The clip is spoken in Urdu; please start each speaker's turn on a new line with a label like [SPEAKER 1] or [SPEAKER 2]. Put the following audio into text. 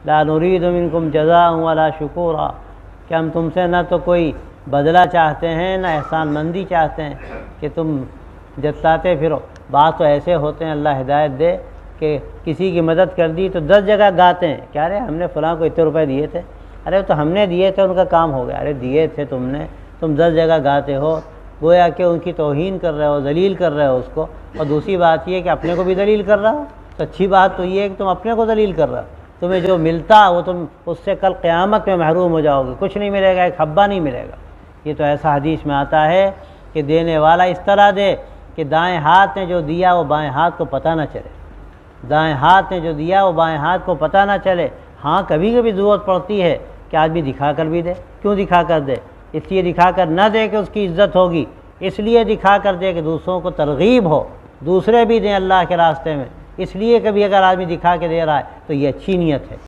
[SPEAKER 1] لا نرید منکم جزاء ولا شکورا، کہ ہم تم سے نہ تو کوئی بدلہ چاہتے ہیں نہ احسان مندی چاہتے ہیں کہ تم جتلاتے پھرو۔ بعض تو ایسے ہوتے ہیں، اللہ ہدایت دے، کہ کسی کی مدد کر دی تو 10 جگہ گاتے ہیں، کیا رے ہم نے فلاں کو اتنے روپے دیے تھے، ارے تو ہم نے دیے تھے، ان کا کام ہو گیا، ارے دیے تھے تم نے، تم 10 جگہ گاتے ہو، گویا کہ ان کی توہین کر رہے ہو، ذلیل کر رہے ہو اس کو۔ اور دوسری بات یہ کہ اپنے کو بھی ذلیل کر رہا ہو، تو اچھی بات تو یہ ہے کہ تم اپنے کو ذلیل کر رہا ہو، تمہیں جو ملتا وہ تم اس سے کل قیامت میں محروم ہو جاؤ گے، کچھ نہیں ملے گا، ایک حبہ نہیں ملے گا۔ یہ تو ایسا حدیث میں آتا ہے کہ دینے والا اس طرح دے کہ دائیں ہاتھ نے جو دیا وہ بائیں ہاتھ کو پتہ نہ چلے، دائیں ہاتھ نے جو دیا وہ بائیں ہاتھ کو پتہ نہ چلے۔ ہاں کبھی کبھی ضرورت پڑتی ہے کہ آدمی دکھا کر بھی دے، کیوں دکھا کر دے؟ اس لیے دکھا کر نہ دے کہ اس کی عزت ہوگی، اس لیے دکھا کر دے کہ دوسروں کو ترغیب ہو، دوسرے بھی دیں اللہ کے راستے میں۔ اس لیے کبھی اگر آدمی دکھا کے دے رہا ہے تو یہ اچھی نیت ہے۔